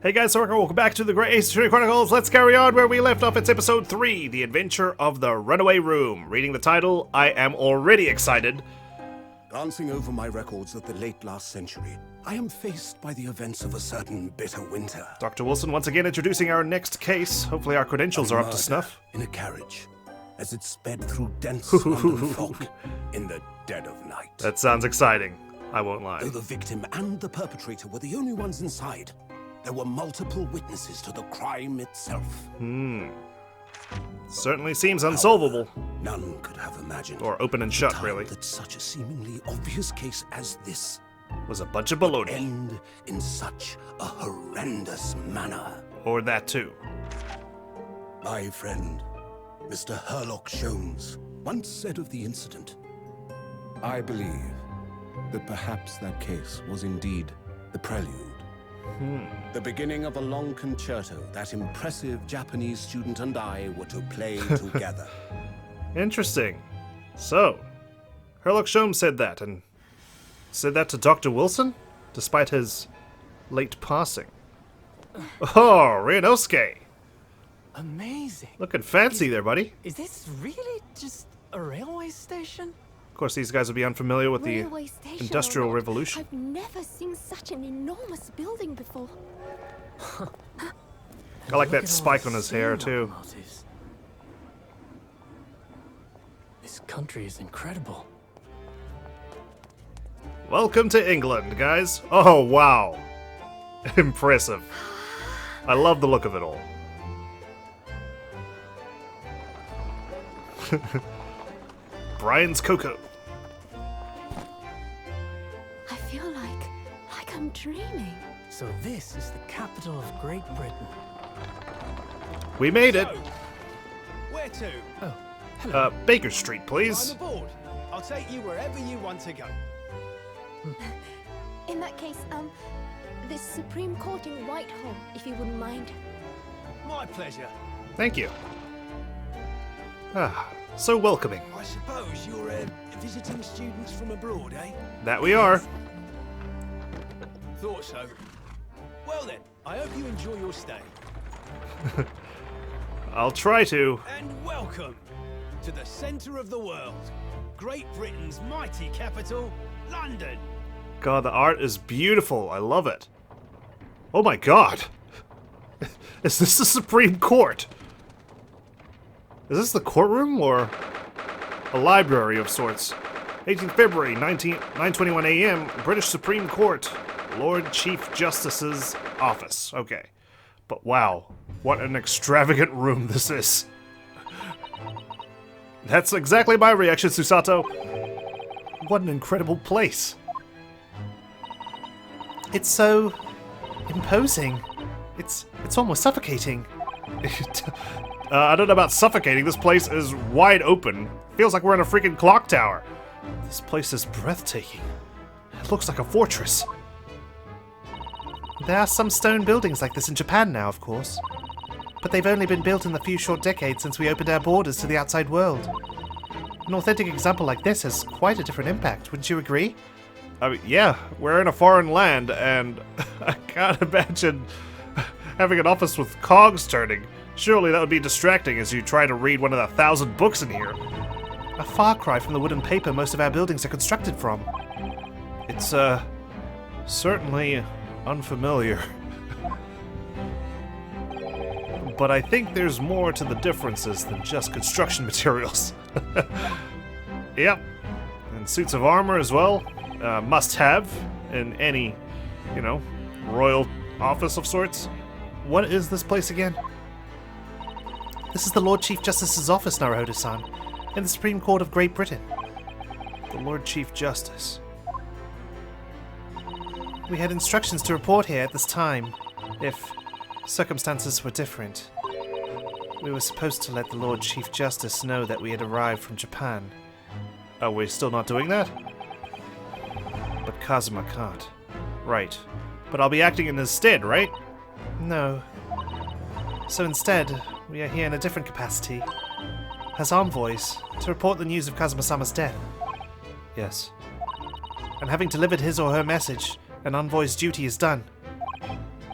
Hey guys, welcome back to the Great Ace Attorney Chronicles. Let's carry on where we left off. It's episode 3, The Adventure of the Runaway Room. Reading the title, I am already excited. Glancing over my records of the late last century, I am faced by the events of a certain bitter winter. Dr. Wilson once again introducing our next case. Hopefully our credentials are up to snuff. In a carriage, as it sped through dense London fog in the dead of night. That sounds exciting. I won't lie. Though the victim and the perpetrator were the only ones inside, there were multiple witnesses to the crime itself. Certainly seems unsolvable. None could have imagined. Or open and shut, really. That such a seemingly obvious case as this Was a bunch of baloney. end in such a horrendous manner. Or that too. My friend, Mr. Herlock Sholmes, once said of the incident, I believe that perhaps that case was indeed the prelude. The beginning of a long concerto that impressive Japanese student and I were to play together. Interesting. So, Herlock Sholmes said that, and said that to Dr. Wilson, despite his late passing. Oh, Ryunosuke. Amazing. Looking fancy there, buddy. Is this really just a railway station? Of course, these guys would be unfamiliar with the Railway station Industrial or not, Revolution. I've never seen such an enormous building before. I like Look that at all spike the on his hair, steam too. locomotives. This country is incredible. Welcome to England, guys. Oh, wow. Impressive. I love the look of it all. Brian's Cocoa. I feel like I'm dreaming. So this is the capital of Great Britain. We made it. Where to? Oh, hello. Baker Street, please. I'm aboard. I'll take you wherever you want to go. In that case, this Supreme Court in Whitehall, if you wouldn't mind. My pleasure. Thank you. Ah, so welcoming. I suppose you're visiting students from abroad, eh? That we are. Thought so. Well then, I hope you enjoy your stay. I'll try to. And welcome to the centre of the world. Great Britain's mighty capital, London. God, the art is beautiful. I love it. Oh my god. Is this the Supreme Court? Is this the courtroom or a library of sorts? 18th February, 9:21 a.m., British Supreme Court, Lord Chief Justice's office. Okay. But wow, what an extravagant room this is. That's exactly my reaction, Susato. What an incredible place. It's so imposing. It's almost suffocating. I don't know about suffocating. This place is wide open. Feels like we're in a freaking clock tower. This place is breathtaking. It looks like a fortress. There are some stone buildings like this in Japan now, of course. But they've only been built in the few short decades since we opened our borders to the outside world. An authentic example like this has quite a different impact, wouldn't you agree? I mean, yeah, we're in a foreign land, and I can't imagine having an office with cogs turning. Surely that would be distracting as you try to read one of the 1,000 books in here. A far cry from the wood and paper most of our buildings are constructed from. It's, certainly unfamiliar. But I think there's more to the differences than just construction materials. Yep. And suits of armor as well. Must have in any, royal office of sorts. What is this place again? This is the Lord Chief Justice's office, Naruhodo-san, in the Supreme Court of Great Britain. The Lord Chief Justice. We had instructions to report here at this time, if circumstances were different. We were supposed to let the Lord Chief Justice know that we had arrived from Japan. Are we still not doing that? But Kazuma can't. Right. But I'll be acting in his stead, right? No. So instead, we are here in a different capacity. As envoys, to report the news of Kazuma-sama's death. Yes. And having delivered his or her message, an envoy's duty is done.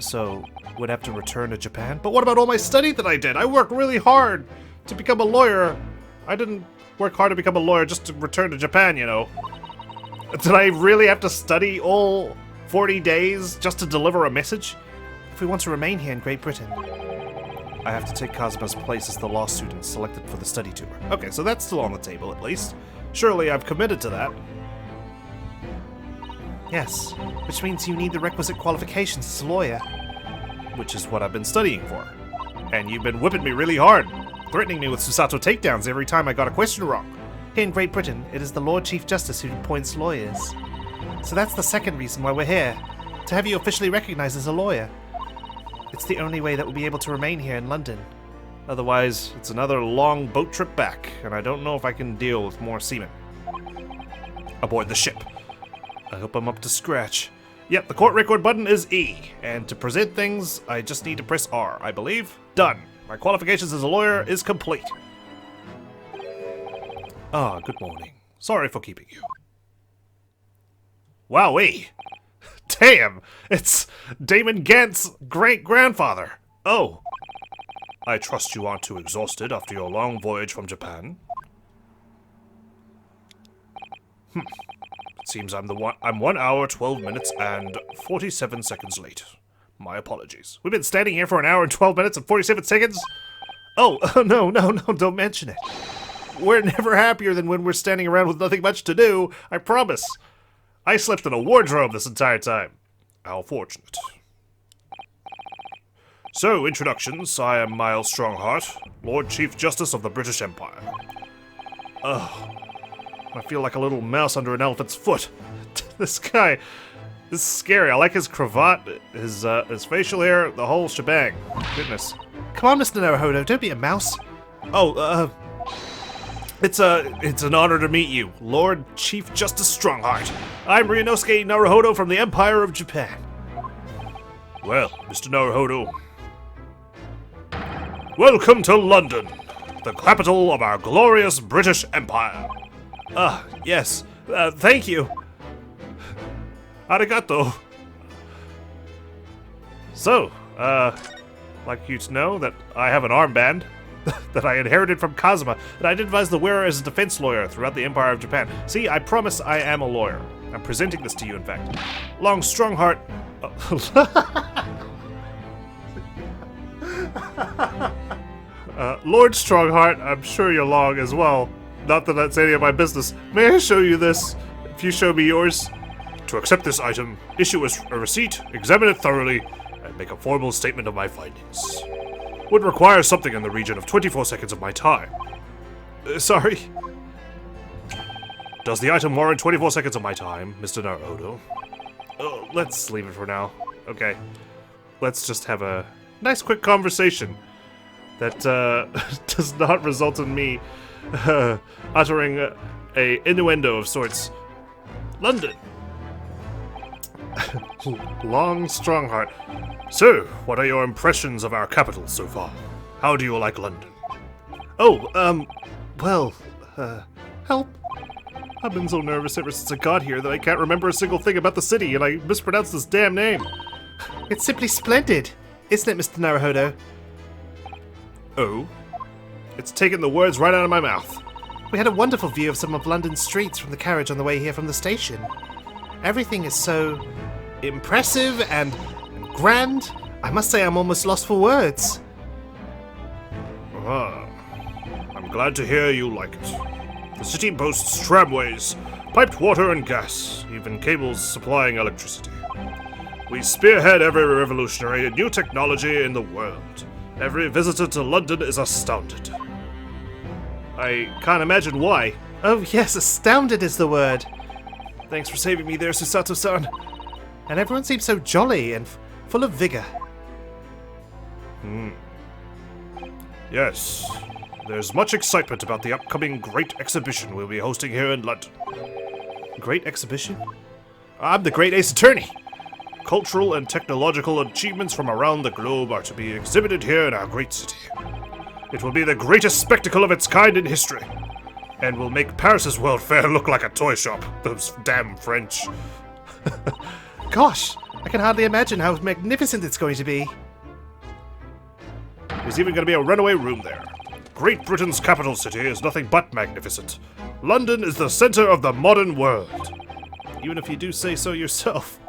So, would have to return to Japan? But what about all my study that I did? I worked really hard to become a lawyer. I didn't work hard to become a lawyer just to return to Japan, you know. Did I really have to study all 40 days just to deliver a message? If we want to remain here in Great Britain, I have to take Kazuma's place as the law student selected for the study tour. Okay, so that's still on the table, at least. Surely I've committed to that. Yes, which means you need the requisite qualifications as a lawyer. Which is what I've been studying for. And you've been whipping me really hard, threatening me with Susato takedowns every time I got a question wrong. Here in Great Britain, it is the Lord Chief Justice who appoints lawyers. So that's the second reason why we're here, to have you officially recognized as a lawyer. It's the only way that we'll be able to remain here in London. Otherwise, it's another long boat trip back, and I don't know if I can deal with more seamen. Aboard the ship. I hope I'm up to scratch. Yep, the court record button is E, and to present things, I just need to press R, I believe. Done. My qualifications as a lawyer is complete. Ah, good morning. Sorry for keeping you. Wowee! Damn! It's Damon Gant's great-grandfather. Oh. I trust you aren't too exhausted after your long voyage from Japan. It seems I'm 1 hour, 12 minutes, and 47 seconds late. My apologies. We've been standing here for 1 hour and 12 minutes and 47 seconds? Oh, no, don't mention it. We're never happier than when we're standing around with nothing much to do, I promise. I slept in a wardrobe this entire time. How fortunate. So, introductions. I am Miles Stronghart, Lord Chief Justice of the British Empire. Ugh. I feel like a little mouse under an elephant's foot. This guy is scary. I like his cravat, his facial hair, the whole shebang. Goodness. Come on, Mr. Naruhodo, don't be a mouse. Oh, It's an honor to meet you, Lord Chief Justice Stronghart. I'm Ryunosuke Naruhodo from the Empire of Japan. Well, Mr. Naruhodo, welcome to London, the capital of our glorious British Empire. Yes, thank you. Arigato. So, like you to know that I have an armband that I inherited from Kazuma, and I advise the wearer as a defense lawyer throughout the Empire of Japan. See, I promise I am a lawyer. I'm presenting this to you, in fact. Long Stronghart... Lord Stronghart, I'm sure you're long as well. Not that that's any of my business. May I show you this? If you show me yours. To accept this item, issue a receipt, examine it thoroughly, and make a formal statement of my findings. Would require something in the region of 24 seconds of my time. Sorry? Does the item warrant 24 seconds of my time, Mr. Naruhodo? Let's leave it for now. Okay. Let's just have a nice quick conversation that does not result in me uttering a innuendo of sorts. London. Long Stronghart. So, what are your impressions of our capital so far? How do you like London? Help. I've been so nervous ever since I got here that I can't remember a single thing about the city, and I mispronounced this damn name. It's simply splendid, isn't it, Mr. Naruhodo? Oh? It's taken the words right out of my mouth. We had a wonderful view of some of London's streets from the carriage on the way here from the station. Everything is so impressive and grand. I must say I'm almost lost for words. I'm glad to hear you like it. The city boasts tramways, piped water and gas, even cables supplying electricity. We spearhead every revolutionary new technology in the world. Every visitor to London is astounded. I can't imagine why. Oh yes, astounded is the word. Thanks for saving me there, Susato-san. And everyone seems so jolly and full of vigor. Yes. There's much excitement about the upcoming great exhibition we'll be hosting here in London. Great exhibition? I'm the Great Ace Attorney. Cultural and technological achievements from around the globe are to be exhibited here in our great city. It will be the greatest spectacle of its kind in history, and will make Paris's World Fair look like a toy shop. Those damn French. Gosh, I can hardly imagine how magnificent it's going to be. There's even going to be a runaway room there. Great Britain's capital city is nothing but magnificent. London is the center of the modern world. Even if you do say so yourself.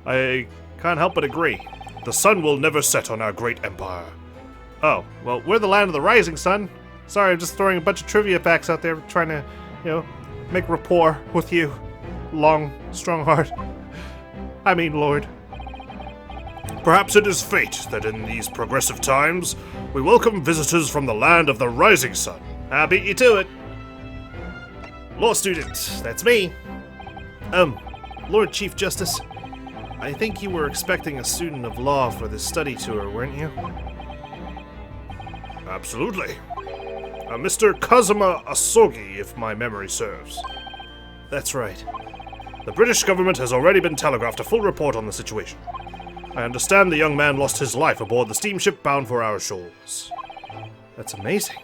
I can't help but agree. The sun will never set on our great empire. Oh, well, we're the land of the rising sun. Sorry, I'm just throwing a bunch of trivia facts out there, trying to, make rapport with you. Strongheart. I mean, Lord. Perhaps it is fate that in these progressive times, we welcome visitors from the land of the rising sun. I'll beat you to it. Law student, that's me. Lord Chief Justice, I think you were expecting a student of law for this study tour, weren't you? Absolutely. Mr. Kazuma Asogi, if my memory serves. That's right. The British government has already been telegraphed a full report on the situation. I understand the young man lost his life aboard the steamship bound for our shores. That's amazing.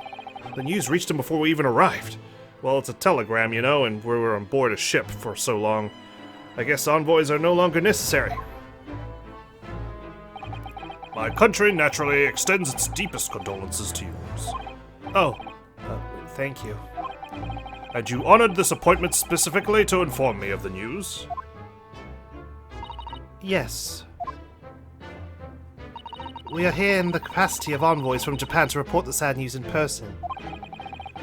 The news reached him before we even arrived. Well, it's a telegram, and we were on board a ship for so long. I guess envoys are no longer necessary. My country naturally extends its deepest condolences to yours. Oh, thank you. And you honored this appointment specifically to inform me of the news? Yes. We are here in the capacity of envoys from Japan to report the sad news in person.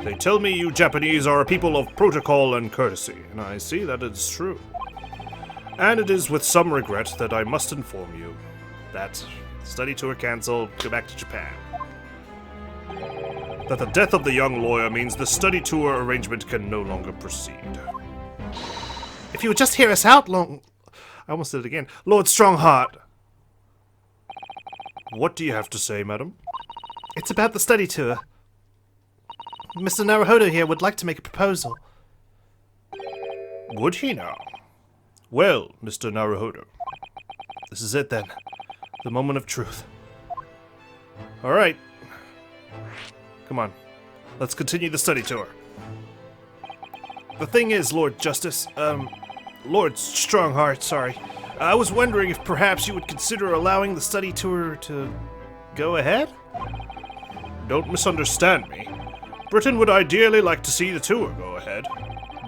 They tell me you Japanese are a people of protocol and courtesy, and I see that it is true. And it is with some regret that I must inform you that study tour cancelled, go back to Japan. That the death of the young lawyer means the study tour arrangement can no longer proceed. If you would just hear us out, I almost did it again. Lord Strongheart. What do you have to say, madam? It's about the study tour. Mr. Naruhodo here would like to make a proposal. Would he now? Well, Mr. Naruhodo. This is it then. The moment of truth. Alright. Come on. Let's continue the study tour. The thing is, Lord Justice, Lord Strongheart, sorry. I was wondering if perhaps you would consider allowing the study tour to go ahead? Don't misunderstand me. Britain would ideally like to see the tour go ahead,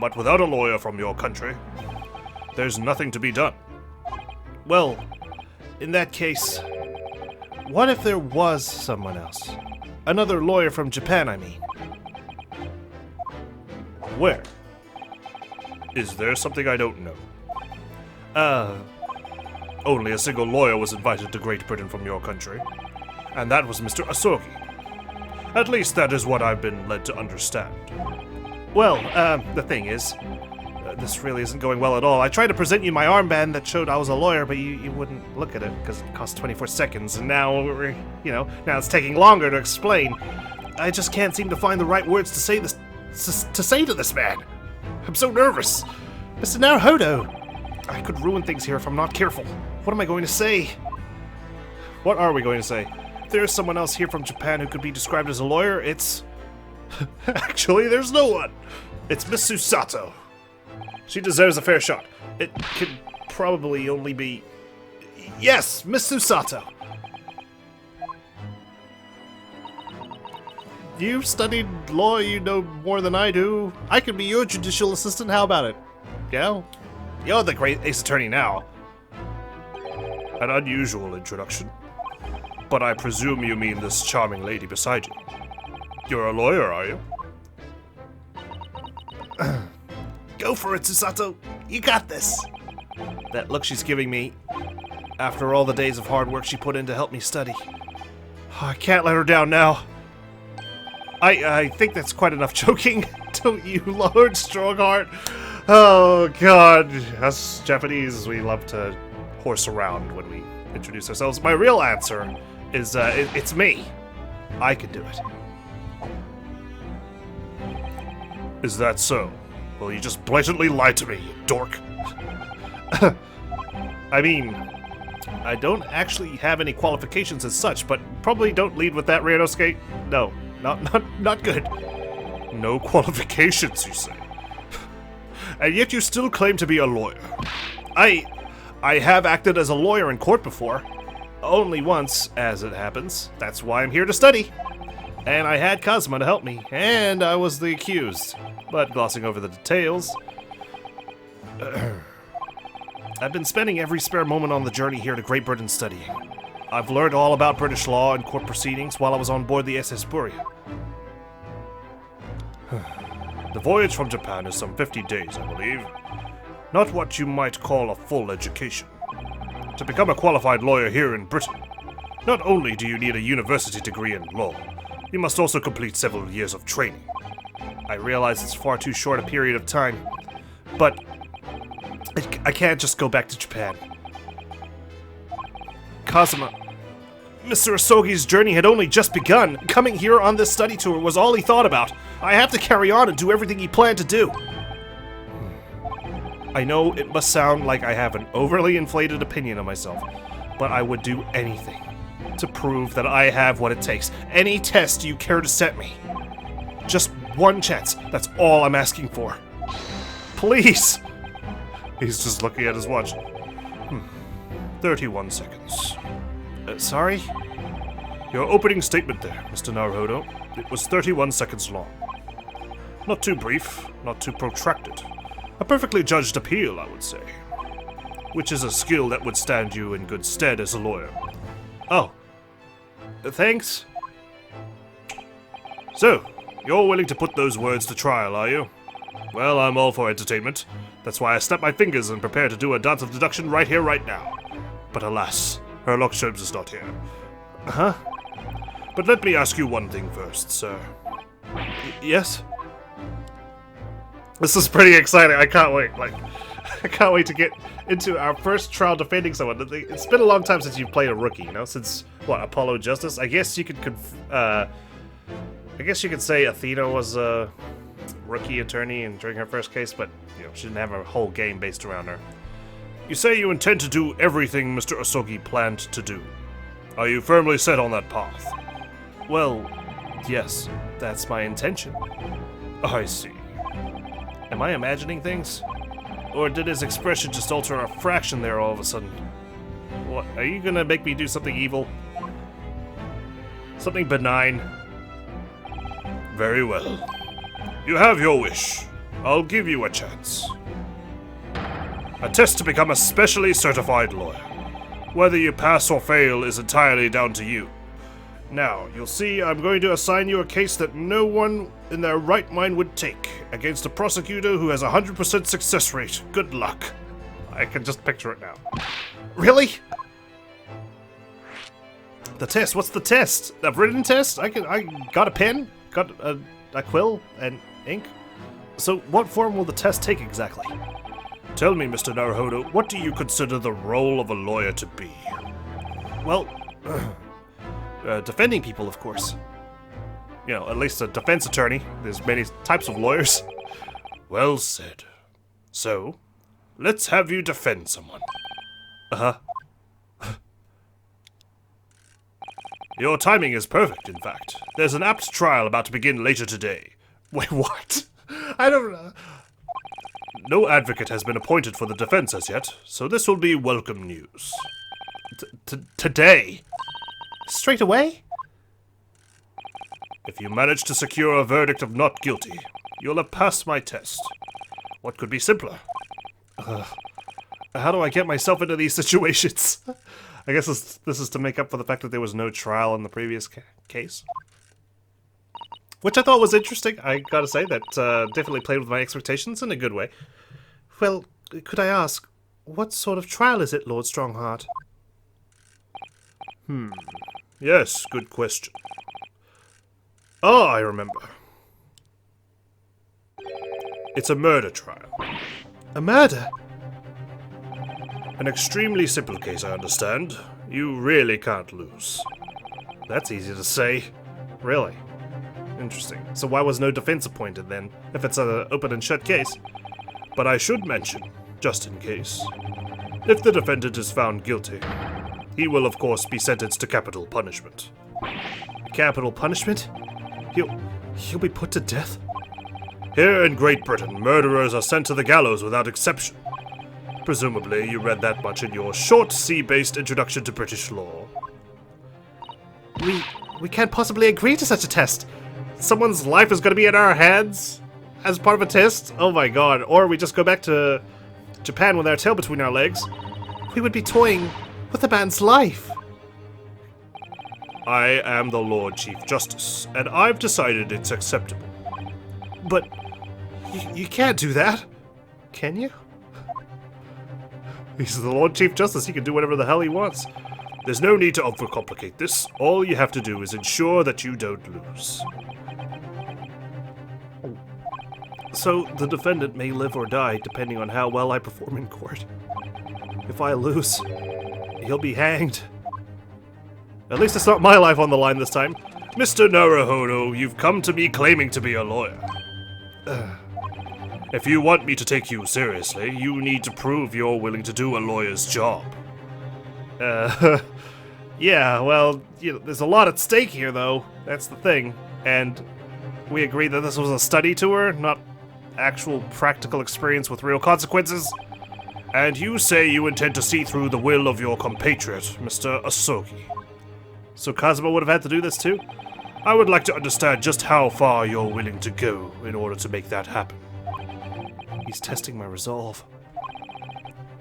but without a lawyer from your country, there's nothing to be done. Well, in that case, what if there was someone else? Another lawyer from Japan, I mean. Where? Is there something I don't know? Only a single lawyer was invited to Great Britain from your country, and that was Mr. Asogi. At least that is what I've been led to understand. Well, the thing is, this really isn't going well at all. I tried to present you my armband that showed I was a lawyer, but you wouldn't look at it because it cost 24 seconds, and now we're, now it's taking longer to explain. I just can't seem to find the right words to say this, to say to this man. I'm so nervous. Mr. Naruhodo, I could ruin things here if I'm not careful. What am I going to say? What are we going to say? If there is someone else here from Japan who could be described as a lawyer, it's... Actually, there's no one. It's Miss Susato. She deserves a fair shot. It could probably only be... Yes, Miss Susato. You've studied law, you know more than I do. I could be your judicial assistant, how about it? Yeah? You're the great ace attorney now. An unusual introduction. But I presume you mean this charming lady beside you. You're a lawyer, are you? Go for it, Susato. You got this. That look she's giving me, after all the days of hard work she put in to help me study. Oh, I can't let her down now. I think that's quite enough joking, don't you, Lord Strongheart? Oh, God. Us Japanese, we love to horse around when we introduce ourselves. My real answer is, it's me. I can do it. Is that so? Well, you just blatantly lied to me, you dork. I mean, I don't actually have any qualifications as such, but probably don't lead with that, Ryunosuke. No, not good. No qualifications, you say? And yet you still claim to be a lawyer. I I have acted as a lawyer in court before. Only once, as it happens. That's why I'm here to study. And I had Cosma to help me, and I was the accused. But glossing over the details... I've been spending every spare moment on the journey here to Great Britain studying. I've learned all about British law and court proceedings while I was on board the SS Buria. The voyage from Japan is some 50 days, I believe. Not what you might call a full education. To become a qualified lawyer here in Britain, not only do you need a university degree in law, you must also complete several years of training. I realize it's far too short a period of time, but I can't just go back to Japan. Kazuma, Mr. Asogi's journey had only just begun. Coming here on this study tour was all he thought about. I have to carry on and do everything he planned to do. I know it must sound like I have an overly inflated opinion of myself, but I would do anything to prove that I have what it takes. Any test you care to set me. Just one chance. That's all I'm asking for. Please. He's just looking at his watch. 31 seconds. Sorry? Your opening statement there, Mr. Naruhodo. It was 31 seconds long. Not too brief, not too protracted. A perfectly judged appeal, I would say. Which is a skill that would stand you in good stead as a lawyer. Oh. Thanks. So, you're willing to put those words to trial, are you? Well, I'm all for entertainment. That's why I snap my fingers and prepare to do a dance of deduction right here, right now. But alas, Herlock Sholmes is not here. Huh? But let me ask you one thing first, sir. Yes? This is pretty exciting. I can't wait. I can't wait to get into our first trial defending someone. It's been a long time since you've played a rookie, you know? Since, what, Apollo Justice? I guess you could say Athena was a rookie attorney and during her first case, but, you know, she didn't have a whole game based around her. You say you intend to do everything Mr. Asogi planned to do. Are you firmly set on that path? Well, yes, that's my intention. I see. Am I imagining things? Or did his expression just alter a fraction there all of a sudden? What, are you gonna make me do something evil? Something benign? Very well. You have your wish. I'll give you a chance. A test to become a specially certified lawyer. Whether you pass or fail is entirely down to you. Now, you'll see I'm going to assign you a case that no one in their right mind would take, against a prosecutor who has a 100% success rate. Good luck. I can just picture it now. Really? The test? What's the test? A written test? I got a pen, got a quill, and ink. So what form will the test take exactly? Tell me, Mr. Naruhodo, what do you consider the role of a lawyer to be? Well, defending people, of course. You know, at least a defense attorney. There's many types of lawyers. Well said. So, let's have you defend someone. Uh-huh. Your timing is perfect, in fact. There's an apt trial about to begin later today. Wait, what? I don't know. No advocate has been appointed for the defense as yet, so this will be welcome news. Today? Straight away? If you manage to secure a verdict of not guilty, you'll have passed my test. What could be simpler? How do I get myself into these situations? I guess this is to make up for the fact that there was no trial in the previous case. Which I thought was interesting. I gotta say that definitely played with my expectations in a good way. Well, could I ask, what sort of trial is it, Lord Strongheart? Yes, good question. Oh, I remember. It's a murder trial. A murder? An extremely simple case, I understand. You really can't lose. That's easy to say. Really? Interesting. So why was no defense appointed then, if it's an open and shut case? But I should mention, just in case, if the defendant is found guilty, he will of course be sentenced to capital punishment. Capital punishment? He'll be put to death? Here in Great Britain, murderers are sent to the gallows without exception. Presumably, you read that much in your short C-based introduction to British law. We can't possibly agree to such a test. Someone's life is going to be in our hands as part of a test? Oh my god. Or we just go back to Japan with our tail between our legs. We would be toying with a man's life. I am the Lord Chief Justice, and I've decided it's acceptable. But you can't do that. Can you? He's the Lord Chief Justice. He can do whatever the hell he wants. There's no need to overcomplicate this. All you have to do is ensure that you don't lose. So, the defendant may live or die depending on how well I perform in court. If I lose, he'll be hanged. At least it's not my life on the line this time. Mr. Naruhodo, you've come to me claiming to be a lawyer. If you want me to take you seriously, you need to prove you're willing to do a lawyer's job. Yeah, well, there's a lot at stake here, though. That's the thing. And we agreed that this was a study tour, not actual practical experience with real consequences. And you say you intend to see through the will of your compatriot, Mr. Asogi. So Kazuma would have had to do this too? I would like to understand just how far you're willing to go in order to make that happen. He's testing my resolve.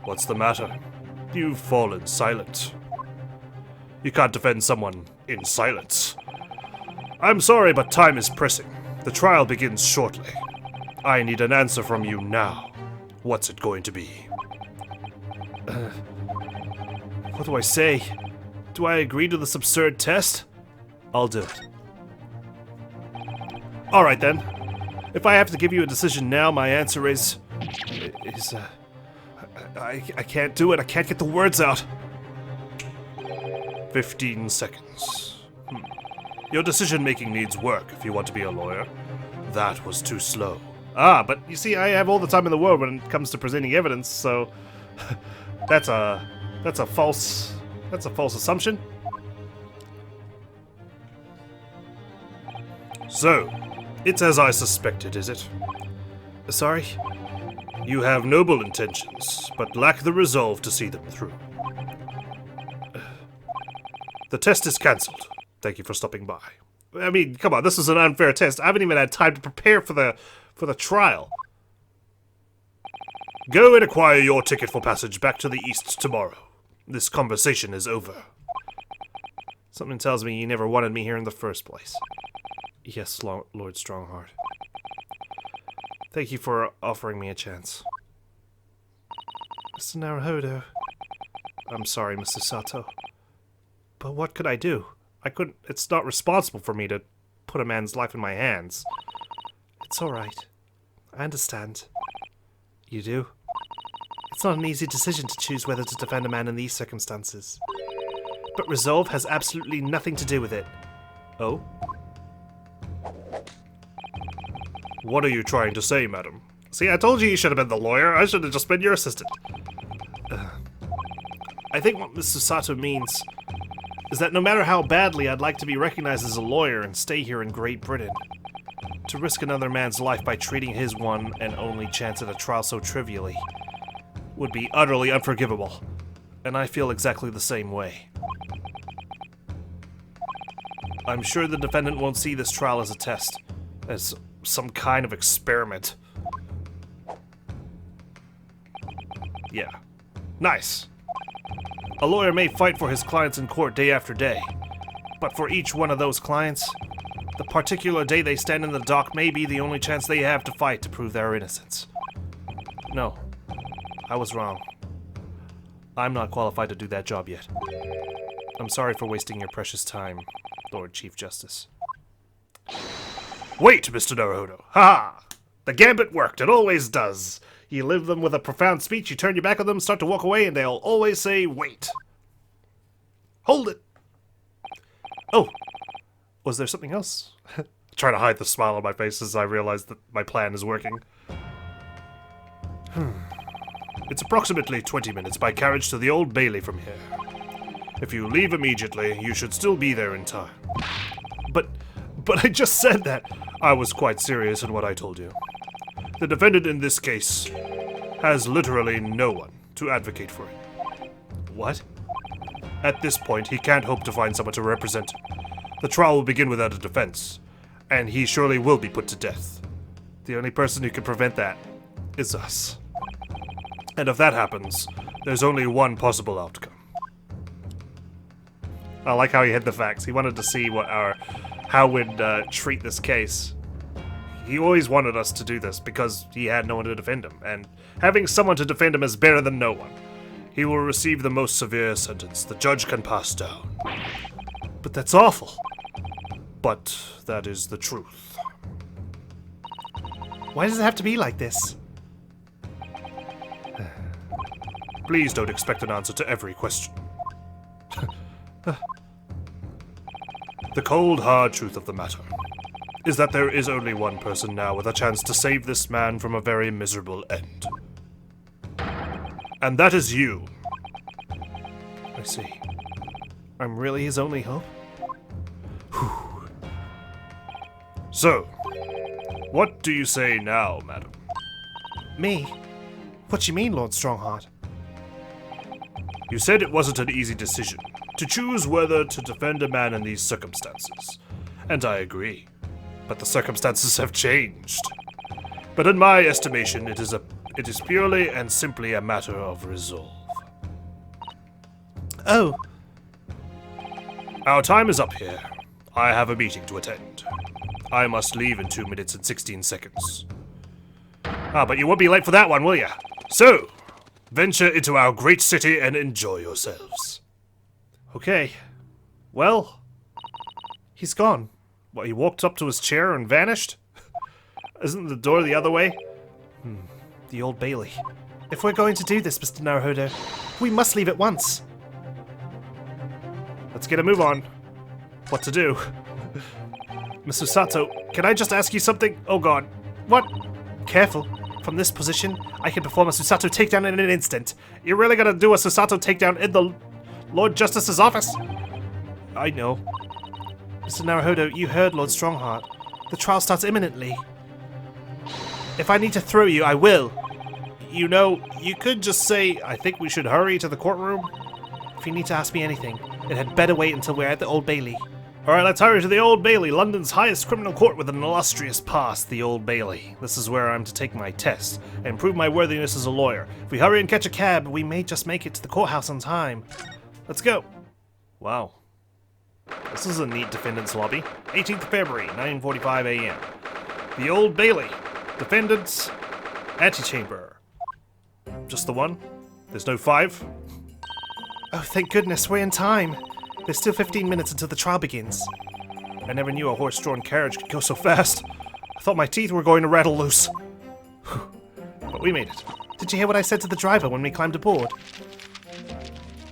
What's the matter? You've fallen silent. You can't defend someone in silence. I'm sorry, but time is pressing. The trial begins shortly. I need an answer from you now. What's it going to be? What do I say? Do I agree to this absurd test? I'll do it. Alright then. If I have to give you a decision now, my answer is... I can't do it. I can't get the words out. 15 seconds. Your decision-making needs work if you want to be a lawyer. That was too slow. But you see, I have all the time in the world when it comes to presenting evidence, so... that's a false assumption. So, it's as I suspected, is it? Sorry? You have noble intentions, but lack the resolve to see them through. The test is cancelled. Thank you for stopping by. I mean, come on, this is an unfair test. I haven't even had time to prepare for the trial. Go and acquire your ticket for passage back to the east tomorrow. This conversation is over. Something tells me you never wanted me here in the first place. Yes, Lord Strongheart. Thank you for offering me a chance. Mr. Naruhodo. I'm sorry, Mr. Sato. But what could I do? It's not responsible for me to put a man's life in my hands. It's alright. I understand. You do? It's not an easy decision to choose whether to defend a man in these circumstances. But resolve has absolutely nothing to do with it. Oh? What are you trying to say, madam? See, I told you should have been the lawyer. I should have just been your assistant. I think what Mr. Sato means is that no matter how badly I'd like to be recognized as a lawyer and stay here in Great Britain, to risk another man's life by treating his one and only chance at a trial so trivially would be utterly unforgivable. And I feel exactly the same way. I'm sure the defendant won't see this trial as a test, as some kind of experiment. Yeah. Nice. A lawyer may fight for his clients in court day after day, but for each one of those clients, the particular day they stand in the dock may be the only chance they have to fight to prove their innocence. No, I was wrong. I'm not qualified to do that job yet. I'm sorry for wasting your precious time, Lord Chief Justice. Wait, Mr. Naruhodo. Ha! The gambit worked. It always does. You leave them with a profound speech, you turn your back on them, start to walk away, and they'll always say, wait. Hold it. Oh, was there something else? Try to hide the smile on my face as I realize that my plan is working. It's approximately 20 minutes by carriage to the Old Bailey from here. If you leave immediately, you should still be there in time. But I just said that. I was quite serious in what I told you. The defendant in this case has literally no one to advocate for him. What? At this point, he can't hope to find someone to represent him. The trial will begin without a defense, and he surely will be put to death. The only person who can prevent that is us. And if that happens, there's only one possible outcome. I like how he hid the facts. He wanted to see how we'd treat this case. He always wanted us to do this because he had no one to defend him, and having someone to defend him is better than no one. He will receive the most severe sentence the judge can pass down. But that's awful. But that is the truth. Why does it have to be like this? Please don't expect an answer to every question. The cold, hard truth of the matter is that there is only one person now with a chance to save this man from a very miserable end. And that is you. I see. I'm really his only hope? Whew. So, what do you say now, madam? Me? What do you mean, Lord Strongheart? You said it wasn't an easy decision to choose whether to defend a man in these circumstances, and I agree. But the circumstances have changed. But in my estimation, it is purely and simply a matter of resolve. Oh. Our time is up here. I have a meeting to attend. I must leave in 2 minutes and 16 seconds. But you won't be late for that one, will ya? So, venture into our great city and enjoy yourselves. Okay. Well, he's gone. What, he walked up to his chair and vanished? Isn't the door the other way? The Old Bailey. If we're going to do this, Mr. Naruhodo, we must leave at once. Let's get a move on. What to do? Miss Usato, can I just ask you something? Oh god. What? Careful. From this position, I can perform a Susato takedown in an instant. You're really gonna do a Susato takedown in the Lord Justice's office? I know. Mr. Naruhodo, you heard Lord Strongheart. The trial starts imminently. If I need to throw you, I will. You know, you could just say, I think we should hurry to the courtroom. If you need to ask me anything, it had better wait until we're at the Old Bailey. Alright, let's hurry to the Old Bailey, London's highest criminal court with an illustrious past, the Old Bailey. This is where I'm to take my test and prove my worthiness as a lawyer. If we hurry and catch a cab, we may just make it to the courthouse on time. Let's go. Wow. This is a neat defendant's lobby. 18th of February, 9:45 a.m. The Old Bailey. Defendant's antechamber. Just the one? There's no 5? Oh, thank goodness, we're in time. There's still 15 minutes until the trial begins. I never knew a horse-drawn carriage could go so fast. I thought my teeth were going to rattle loose. But we made it. Did you hear what I said to the driver when we climbed aboard?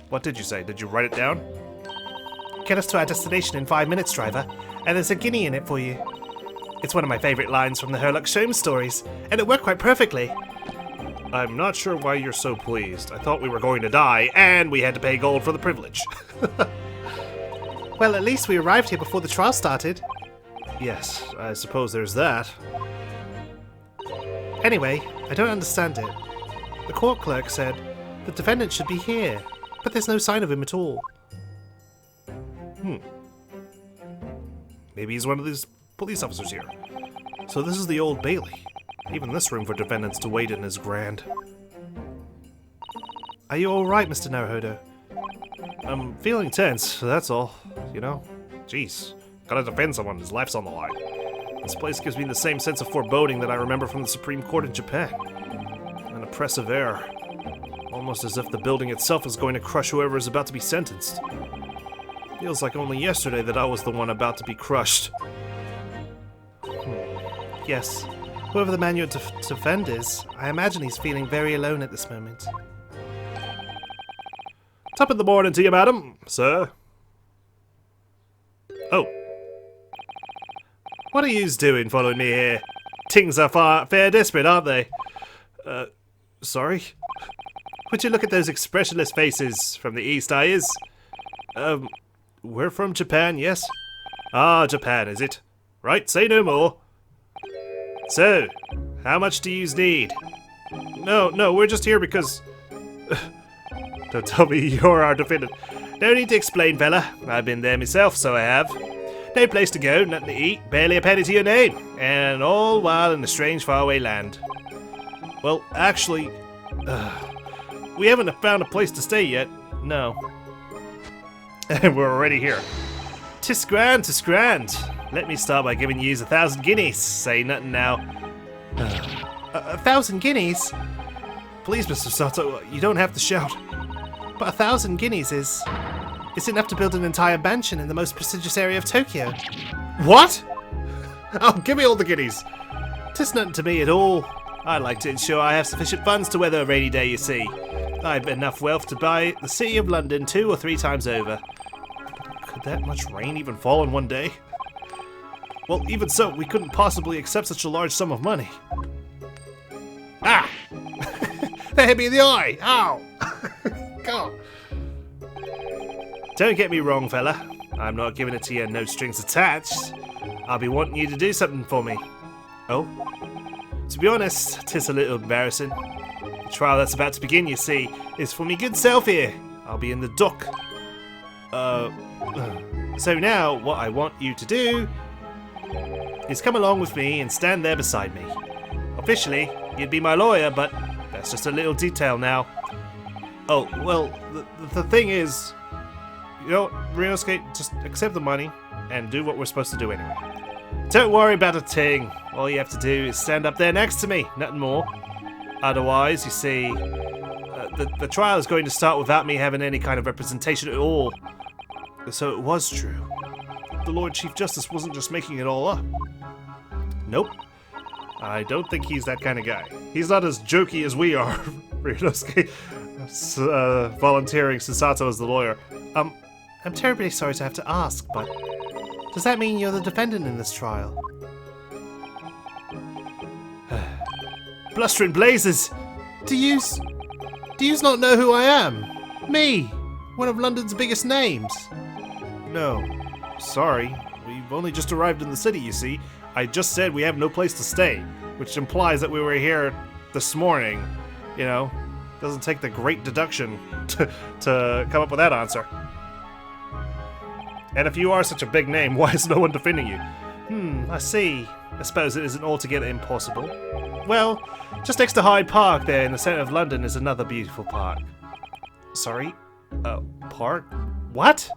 What did you say? Did you write it down? Get us to our destination in 5 minutes, driver, and there's a guinea in it for you. It's one of my favorite lines from the Herlock Sholmes stories, and it worked quite perfectly. I'm not sure why you're so pleased. I thought we were going to die, and we had to pay gold for the privilege. Well, at least we arrived here before the trial started. Yes, I suppose there's that. Anyway, I don't understand it. The court clerk said the defendant should be here, but there's no sign of him at all. Maybe he's one of these police officers here. So this is the Old Bailey. Even this room for defendants to wait in is grand. Are you alright, Mr. Naruhodo? I'm feeling tense, that's all. You know? Jeez. Gotta defend someone whose life's on the line. This place gives me the same sense of foreboding that I remember from the Supreme Court in Japan. An oppressive air. Almost as if the building itself is going to crush whoever is about to be sentenced. Feels like only yesterday that I was the one about to be crushed. Yes. Whoever the man you're to defend is, I imagine he's feeling very alone at this moment. Top of the morning to you, madam. Sir. Oh. What are yous doing following me here? Things are fair desperate, aren't they? Sorry? Would you look at those expressionless faces from the east, I is? We're from Japan, yes? Ah, Japan, is it? Right, say no more. So, how much do yous need? No, we're just here because... Don't tell me you're our defendant. No need to explain, fella. I've been there myself, so I have. No place to go, nothing to eat, barely a penny to your name, and all while in a strange faraway land. Well, actually, we haven't found a place to stay yet. No. And we're already here. 'Tis grand, 'tis grand. Let me start by giving yous 1,000 guineas. Say nothing now. 1,000 guineas? Please, Mr. Sato, you don't have to shout. But 1,000 guineas is enough to build an entire mansion in the most prestigious area of Tokyo. What? Oh, give me all the guineas. 'Tis nothing to me at all. I like to ensure I have sufficient funds to weather a rainy day, you see. I've enough wealth to buy the city of London 2 or 3 times over. Could that much rain even fall in one day? Well, even so, we couldn't possibly accept such a large sum of money. Ah! That hit me in the eye! Ow! God. Don't get me wrong, fella. I'm not giving it to you no strings attached. I'll be wanting you to do something for me. Oh? To be honest, 'tis a little embarrassing. The trial that's about to begin, you see, is for me good self here. I'll be in the dock. So now, what I want you to do is come along with me and stand there beside me. Officially, you'd be my lawyer, but that's just a little detail now. Oh, well, the thing is, you know, Ryunosuke, just accept the money and do what we're supposed to do anyway. Don't worry about a thing. All you have to do is stand up there next to me, nothing more. Otherwise, you see, the trial is going to start without me having any kind of representation at all. So it was true. The Lord Chief Justice wasn't just making it all up. Nope. I don't think he's that kind of guy. He's not as jokey as we are. Ryunosuke volunteering Susato as the lawyer. I'm terribly sorry to have to ask, but does that mean you're the defendant in this trial? Blustering blazes! Do yous not know who I am? Me! One of London's biggest names! No. Sorry. We've only just arrived in the city, you see. I just said we have no place to stay, which implies that we were here this morning. You know, doesn't take the great deduction to come up with that answer. And if you are such a big name, why is no one defending you? I see. I suppose it isn't altogether impossible. Well, just next to Hyde Park there in the centre of London is another beautiful park. Sorry? Park? What?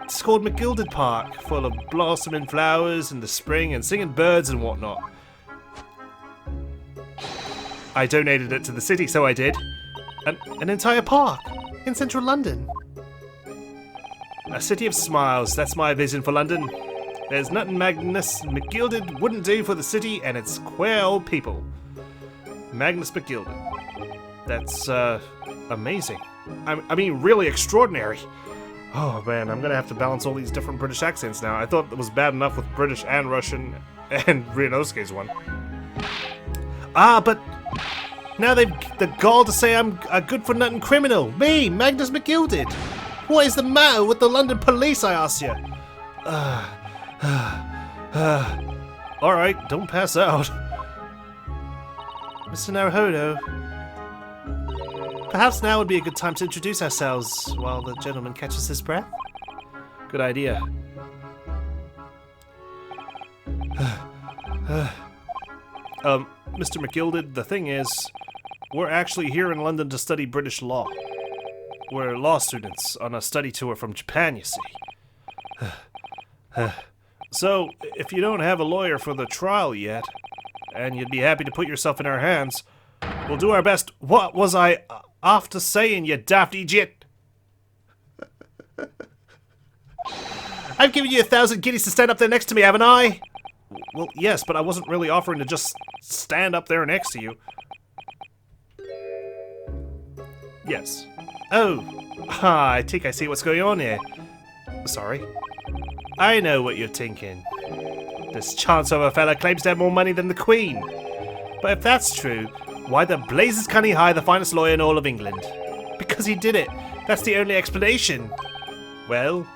It's called McGilded Park, full of blossoming flowers in the spring and singing birds and whatnot. I donated it to the city, so I did. An entire park? In central London? A city of smiles, that's my vision for London. There's nothing Magnus McGilded wouldn't do for the city and its queer old people. Magnus McGilded. That's, amazing. I mean, really extraordinary. Oh man, I'm gonna have to balance all these different British accents now. I thought it was bad enough with British and Russian and Ryunosuke's one. But now they've the gall to say I'm a good-for-nothing criminal. Me, Magnus McGilded. What is the matter with the London police, I ask you? Alright, don't pass out. Mr. Naruhodo, perhaps now would be a good time to introduce ourselves while the gentleman catches his breath. Good idea. Mr. McGilded, the thing is, we're actually here in London to study British law. We're law students on a study tour from Japan, you see. So, if you don't have a lawyer for the trial yet, and you'd be happy to put yourself in our hands, we'll do our best. What was I after saying, you daft idiot? I've given you 1,000 guineas to stand up there next to me, haven't I? Well, yes, but I wasn't really offering to just stand up there next to you. Yes. Oh, I think I see what's going on here. Sorry. I know what you're thinking. This chance-over fella claims to have more money than the Queen. But if that's true, why the blazes can he hire the finest lawyer in all of England? Because he did it. That's the only explanation. Well...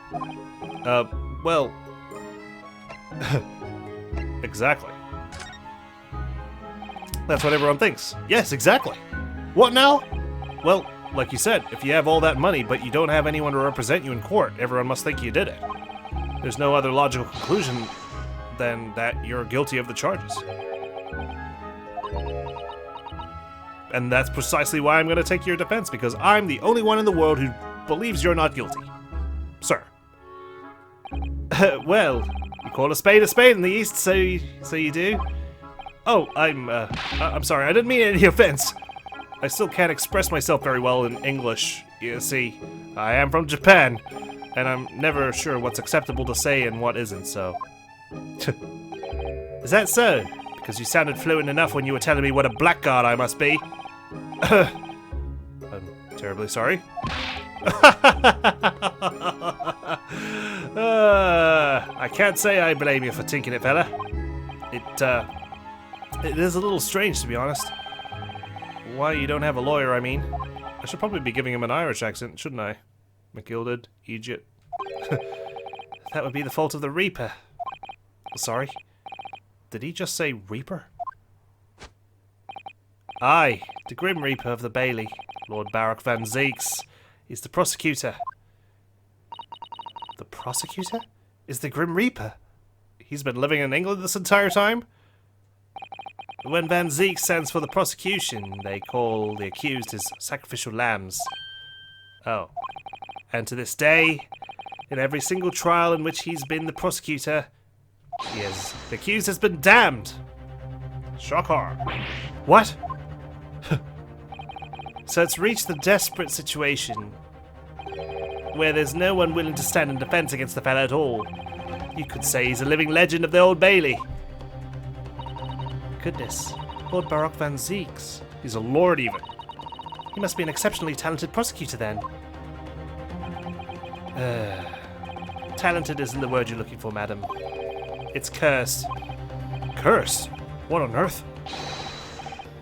exactly. That's what everyone thinks. Yes, exactly. What now? Well, like you said, if you have all that money but you don't have anyone to represent you in court, everyone must think you did it. There's no other logical conclusion than that you're guilty of the charges. And that's precisely why I'm going to take your defense, because I'm the only one in the world who believes you're not guilty. Sir. Well, you call a spade in the East, so you do? Oh, I'm sorry, I didn't mean any offense. I still can't express myself very well in English, you see. I am from Japan, and I'm never sure what's acceptable to say and what isn't, so... Is that so? Because you sounded fluent enough when you were telling me what a blackguard I must be. I'm terribly sorry. I can't say I blame you for tinking it, fella. It is a little strange, to be honest. Why you don't have a lawyer, I mean. I should probably be giving him an Irish accent, shouldn't I? McGilded, Egypt. That would be the fault of the Reaper. Sorry? Did he just say Reaper? Aye, the Grim Reaper of the Bailey, Lord Baruch van Zeeks. He's the prosecutor. The prosecutor? Is the Grim Reaper? He's been living in England this entire time? When Van Zeek stands for the prosecution, they call the accused his sacrificial lambs. Oh. And to this day, in every single trial in which he's been the prosecutor, the accused has been damned. Shocker. What? So it's reached the desperate situation where there's no one willing to stand in defense against the fella at all. You could say he's a living legend of the Old Bailey. Goodness, Lord Baruch van Zeeks. He's a lord even. He must be an exceptionally talented prosecutor then. Talented isn't the word you're looking for, madam. It's cursed. Cursed? What on earth?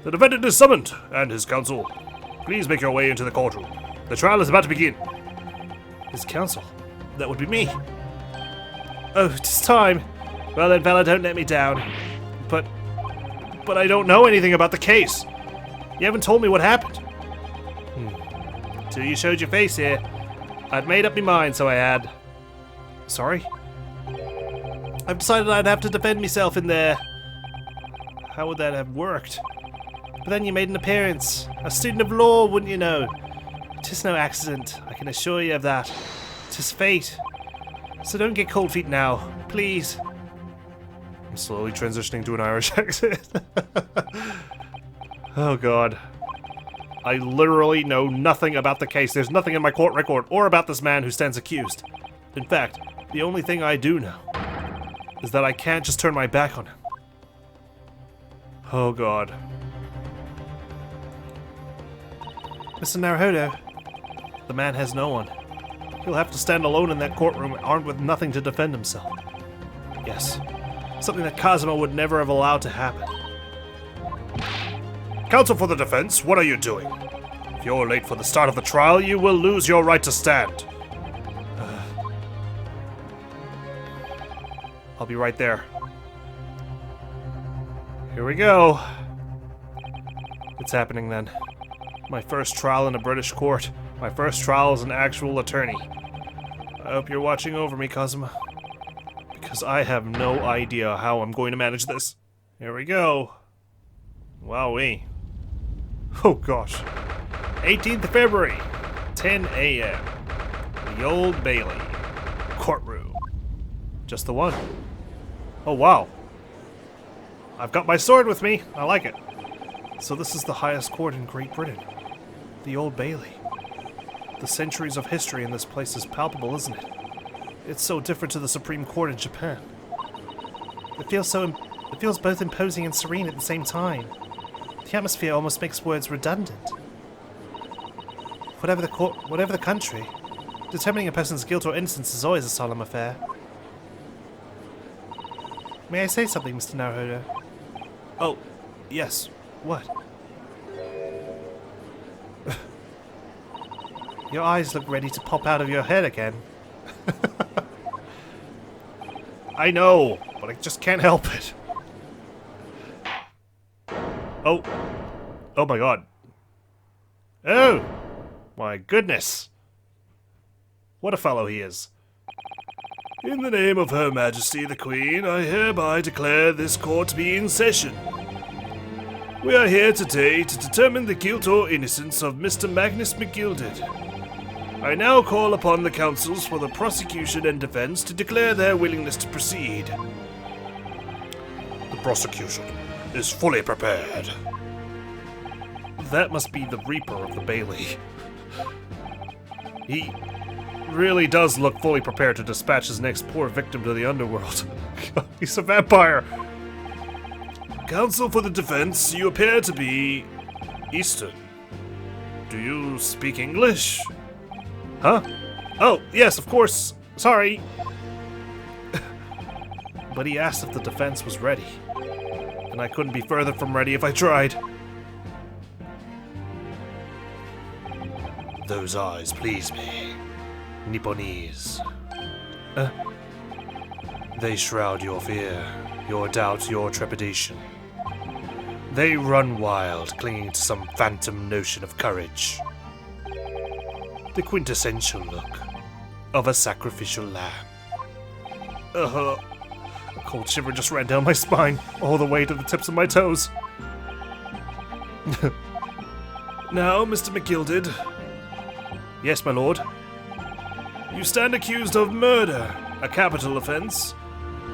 The defendant is summoned, and his counsel. Please make your way into the courtroom. The trial is about to begin. His counsel? That would be me. Oh, it's time. Well then, fella, don't let me down. But I don't know anything about the case. You haven't told me what happened. Till you showed your face here. I'd made up my mind, so I had. Sorry? I've decided I'd have to defend myself in there. How would that have worked? But then you made an appearance. A student of law, wouldn't you know? 'Tis no accident, I can assure you of that. 'Tis fate. So don't get cold feet now, please. I'm slowly transitioning to an Irish accent. Oh god. I literally know nothing about the case. There's nothing in my court record or about this man who stands accused. In fact, the only thing I do know is that I can't just turn my back on him. Oh god. Mr. Naruhodo, the man has no one. He'll have to stand alone in that courtroom, armed with nothing to defend himself. Yes, something that Kazuma would never have allowed to happen. Counsel for the defense, what are you doing? If you're late for the start of the trial, you will lose your right to stand. I'll be right there. Here we go. It's happening then. My first trial in a British court. My first trial as an actual attorney. I hope you're watching over me, Kazuma. Because I have no idea how I'm going to manage this. Here we go. Wowee. Oh gosh. 18th of February, 10 a.m. The Old Bailey. Courtroom. Just the one. Oh wow. I've got my sword with me. I like it. So this is the highest court in Great Britain. The Old Bailey. The centuries of history in this place is palpable, isn't it? It's so different to the Supreme Court in Japan. It feels both imposing and serene at the same time. The atmosphere almost makes words redundant. Whatever the country, determining a person's guilt or innocence is always a solemn affair. May I say something, Mr. Naruhodo? Oh, yes. What? Your eyes look ready to pop out of your head again. I know, but I just can't help it. Oh. Oh my god. Oh! My goodness. What a fellow he is. In the name of Her Majesty the Queen, I hereby declare this court to be in session. We are here today to determine the guilt or innocence of Mr. Magnus McGilded. I now call upon the counsels for the prosecution and defense to declare their willingness to proceed. The prosecution is fully prepared. That must be the Reaper of the Bailey. He really does look fully prepared to dispatch his next poor victim to the underworld. He's a vampire. Counsel for the defense, you appear to be Eastern. Do you speak English? Huh? Oh, yes, of course. Sorry. But he asked if the defense was ready. And I couldn't be further from ready if I tried. Those eyes please me. Nipponese. They shroud your fear, your doubt, your trepidation. They run wild, clinging to some phantom notion of courage. The quintessential look of a sacrificial lamb. A cold shiver just ran down my spine, all the way to the tips of my toes. Now, Mr. McGilded. Yes, my lord. You stand accused of murder, a capital offense.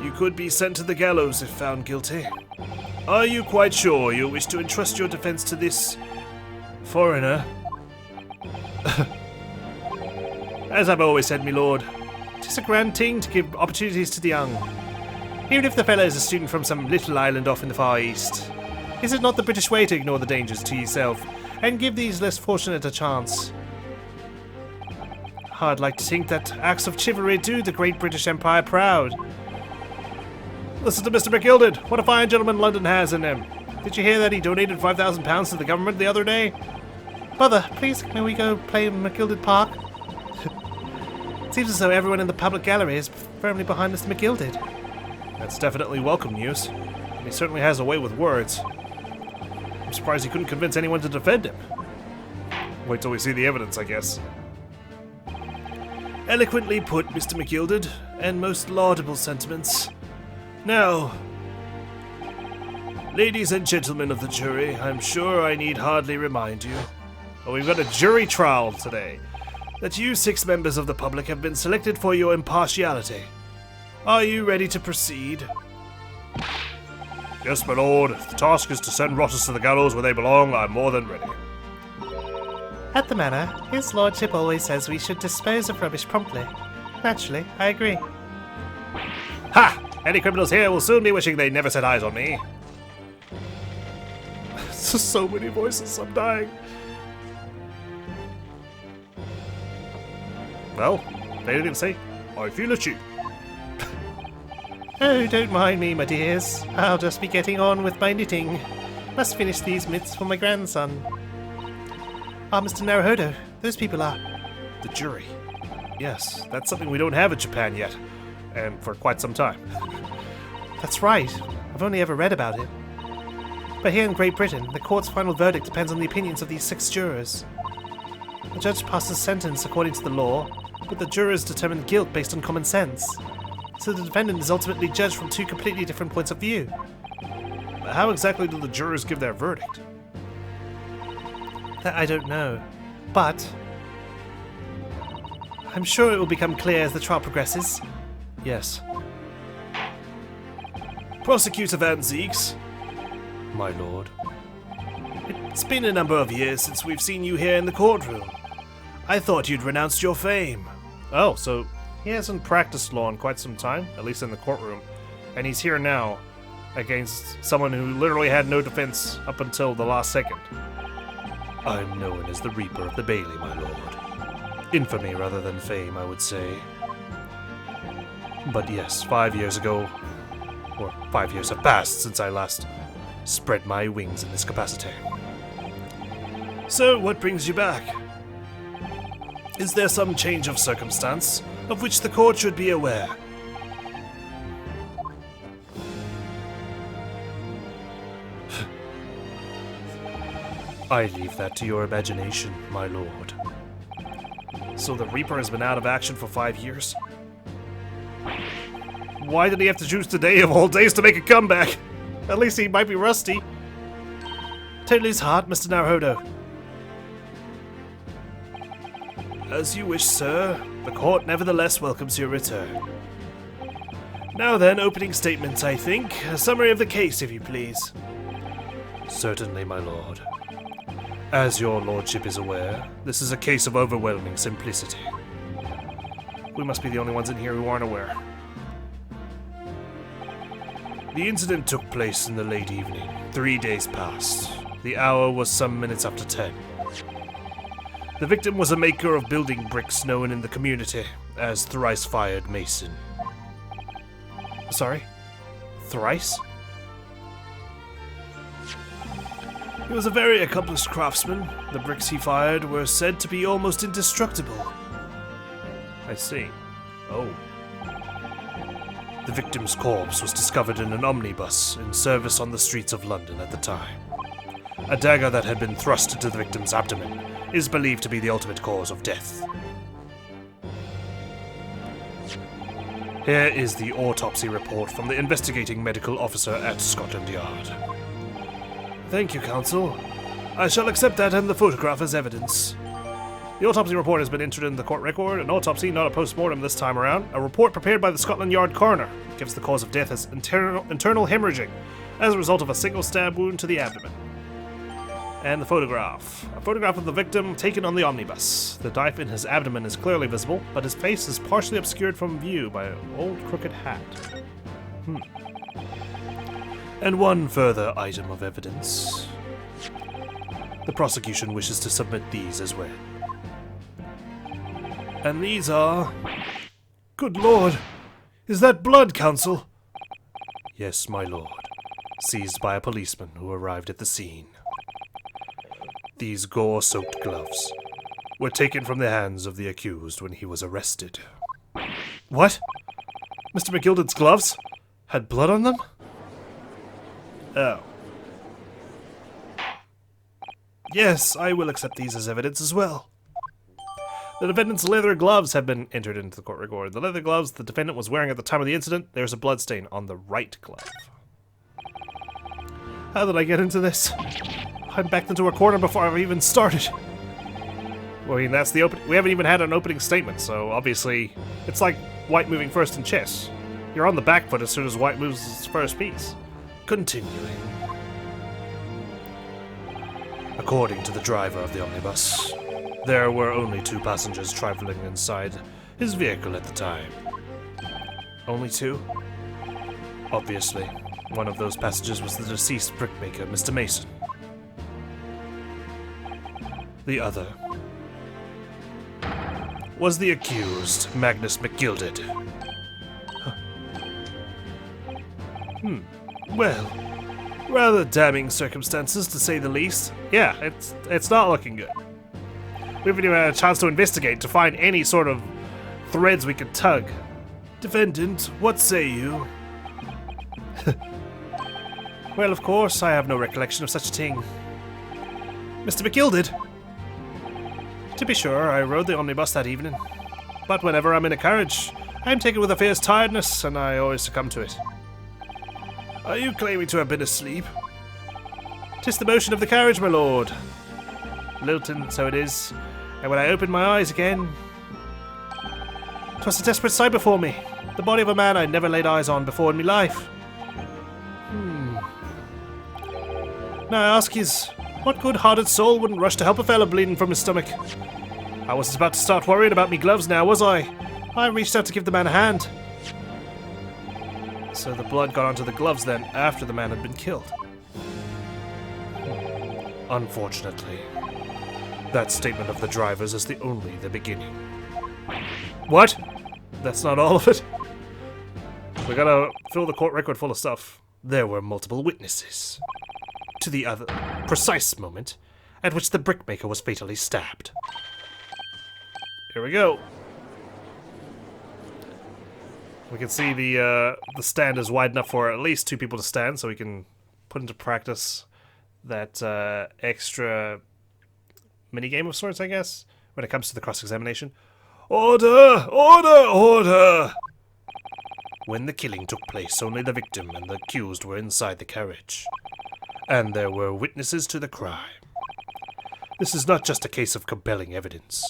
You could be sent to the gallows if found guilty. Are you quite sure you wish to entrust your defense to this foreigner? As I've always said, my lord, 'tis a grand thing to give opportunities to the young. Even if the fellow is a student from some little island off in the Far East. Is it not the British way to ignore the dangers to yourself and give these less fortunate a chance? I'd like to think that acts of chivalry do the great British Empire proud. Listen to Mr. McGilded. What a fine gentleman London has in him. Did you hear that he donated £5,000 to the government the other day? Mother, please, may we go play in McGilded Park? It seems as though everyone in the public gallery is firmly behind Mr. McGilded. That's definitely welcome news. And he certainly has a way with words. I'm surprised he couldn't convince anyone to defend him. Wait till we see the evidence, I guess. Eloquently put, Mr. McGilded, and most laudable sentiments. Now, ladies and gentlemen of the jury, I'm sure I need hardly remind you, we've got a jury trial today, that you 6 members of the public have been selected for your impartiality. Are you ready to proceed? Yes, my lord. If the task is to send rotters to the gallows where they belong, I'm more than ready. At the manor, his lordship always says we should dispose of rubbish promptly. Naturally, I agree. Ha! Any criminals here will soon be wishing they never set eyes on me. So many voices, I'm dying. Well, they didn't say, I feel a cheat. Oh, don't mind me, my dears. I'll just be getting on with my knitting. Must finish these mitts for my grandson. Ah, Mr. Naruhodo, those people are... The jury. Yes, that's something we don't have in Japan yet. And for quite some time. That's right. I've only ever read about it. But here in Great Britain, the court's final verdict depends on the opinions of these 6 jurors. The judge passes sentence according to the law, but the jurors determine guilt based on common sense. So the defendant is ultimately judged from 2 completely different points of view. But how exactly do the jurors give their verdict? That I don't know. But I'm sure it will become clear as the trial progresses. Yes. Prosecutor Van Zeeks. My lord. It's been a number of years since we've seen you here in the courtroom. I thought you'd renounced your fame. Oh, so he hasn't practiced law in quite some time, at least in the courtroom. And he's here now, against someone who literally had no defense up until the last second. I'm known as the Reaper of the Bailey, my lord. Infamy rather than fame, I would say. But yes, 5 years ago, or 5 years have passed since I last spread my wings in this capacity. So, what brings you back? Is there some change of circumstance of which the court should be aware? I leave that to your imagination, my lord. So the Reaper has been out of action for 5 years? Why did he have to choose today of all days to make a comeback? At least he might be rusty. Totally his heart, Mr. Naruhodo. As you wish, sir. The court nevertheless welcomes your return. Now then, opening statements, I think. A summary of the case, if you please. Certainly, my lord. As your lordship is aware, this is a case of overwhelming simplicity. We must be the only ones in here who aren't aware. The incident took place in the late evening, 3 days past. The hour was some minutes after 10. The victim was a maker of building bricks known in the community as Thrice-Fired Mason. Sorry? Thrice? He was a very accomplished craftsman. The bricks he fired were said to be almost indestructible. I see. Oh. The victim's corpse was discovered in an omnibus in service on the streets of London at the time. A dagger that had been thrust into the victim's abdomen is believed to be the ultimate cause of death. Here is the autopsy report from the investigating medical officer at Scotland Yard. Thank you, counsel. I shall accept that and the photograph as evidence. The autopsy report has been entered in the court record. An autopsy, not a post-mortem this time around. A report prepared by the Scotland Yard coroner gives the cause of death as internal hemorrhaging as a result of a single stab wound to the abdomen. And the photograph. A photograph of the victim taken on the omnibus. The knife in his abdomen is clearly visible, but his face is partially obscured from view by an old crooked hat. And one further item of evidence. The prosecution wishes to submit these as well. And these are... Good lord! Is that blood, counsel? Yes, my lord. Seized by a policeman who arrived at the scene. These gore-soaked gloves were taken from the hands of the accused when he was arrested. What? Mr. McGilded's gloves? Had blood on them? Oh. Yes, I will accept these as evidence as well. The defendant's leather gloves have been entered into the court record. The leather gloves the defendant was wearing at the time of the incident, there's a blood stain on the right glove. How did I get into this? I'm backed into a corner before I've even started. Well, I mean, that's the open. We haven't even had an opening statement, so obviously it's like White moving first in chess. You're on the back foot as soon as White moves his first piece. Continuing. According to the driver of the omnibus, there were only 2 passengers traveling inside his vehicle at the time. Only 2? Obviously, one of those passengers was the deceased brickmaker, Mr. Mason. The other was the accused, Magnus McGilded. Well, rather damning circumstances, to say the least. Yeah, it's not looking good. We haven't even had a chance to investigate, to find any sort of threads we could tug. Defendant, what say you? Well, of course, I have no recollection of such a thing. Mr. McGilded? To be sure, I rode the omnibus that evening. But whenever I'm in a carriage, I am taken with a fierce tiredness, and I always succumb to it. Are you claiming to have been asleep? 'Tis the motion of the carriage, my lord. Lilton, so it is. And when I opened my eyes again, 'twas a desperate sight before me. The body of a man I'd never laid eyes on before in me life. Now I ask yous, what good-hearted soul wouldn't rush to help a fellow bleeding from his stomach? I wasn't about to start worrying about me gloves now, was I? I reached out to give the man a hand. So the blood got onto the gloves then, after the man had been killed. Unfortunately, that statement of the driver's is only the beginning. What? That's not all of it? We gotta fill the court record full of stuff. There were multiple witnesses to the other precise moment at which the brickmaker was fatally stabbed. Here we go. We can see the stand is wide enough for at least 2 people to stand, so we can put into practice that extra minigame of sorts, I guess, when it comes to the cross-examination. Order! Order! Order! When the killing took place, only the victim and the accused were inside the carriage. And there were witnesses to the crime. This is not just a case of compelling evidence.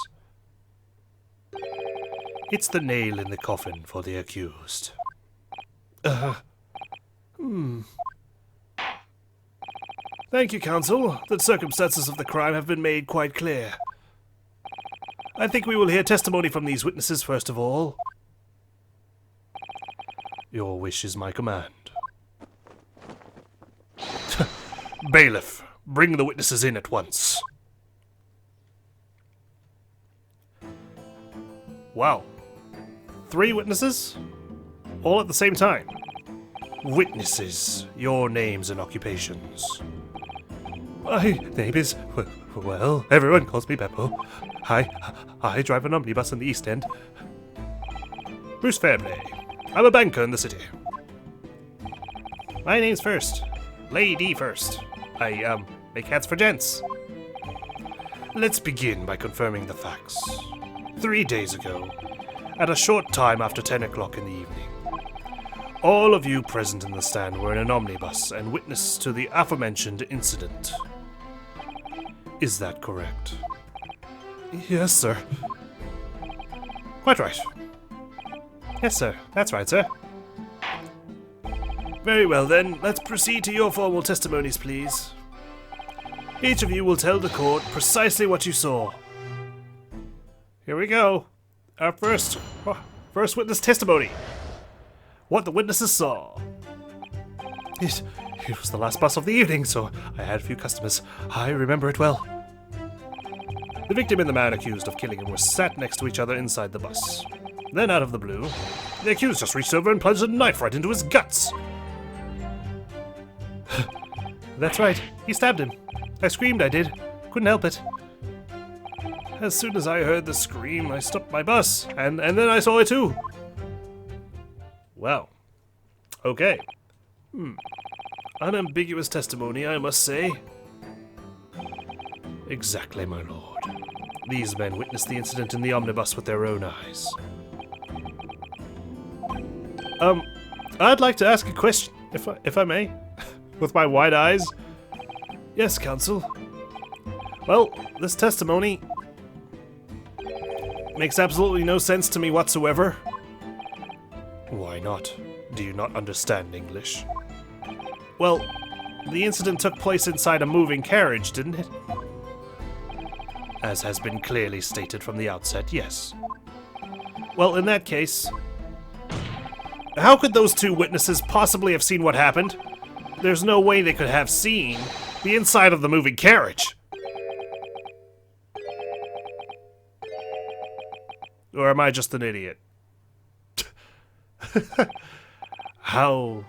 It's the nail in the coffin for the accused. Thank you, counsel. The circumstances of the crime have been made quite clear. I think we will hear testimony from these witnesses first of all. Your wish is my command. Bailiff, bring the witnesses in at once. Wow. 3 witnesses? All at the same time. Witnesses, your names and occupations. My name is... well, everyone calls me Beppo. I drive an omnibus in the East End. Bruce Fairplay. I'm a banker in the city. My name's First. Lady First. I, make hats for gents. Let's begin by confirming the facts. 3 days ago, at a short time after 10 o'clock in the evening, all of you present in the stand were in an omnibus and witness to the aforementioned incident. Is that correct? Yes, sir. Quite right. Yes, sir. That's right, sir. Very well, then. Let's proceed to your formal testimonies, please. Each of you will tell the court precisely what you saw. Here we go. Our first witness testimony. What the witnesses saw. It was the last bus of the evening, so I had a few customers. I remember it well. The victim and the man accused of killing him were sat next to each other inside the bus. Then, out of the blue, the accused just reached over and plunged a knife right into his guts. That's right, he stabbed him. I screamed, I did. Couldn't help it. As soon as I heard the scream, I stopped my bus, and then I saw it too. Well, okay. Unambiguous testimony, I must say. Exactly, my lord. These men witnessed the incident in the omnibus with their own eyes. I'd like to ask a question, if I may, with my wide eyes. Yes, counsel. Well, this testimony makes absolutely no sense to me whatsoever. Why not? Do you not understand English? Well, the incident took place inside a moving carriage, didn't it? As has been clearly stated from the outset, yes. Well, in that case, how could those 2 witnesses possibly have seen what happened? There's no way they could have seen the inside of the moving carriage. Or am I just an idiot? How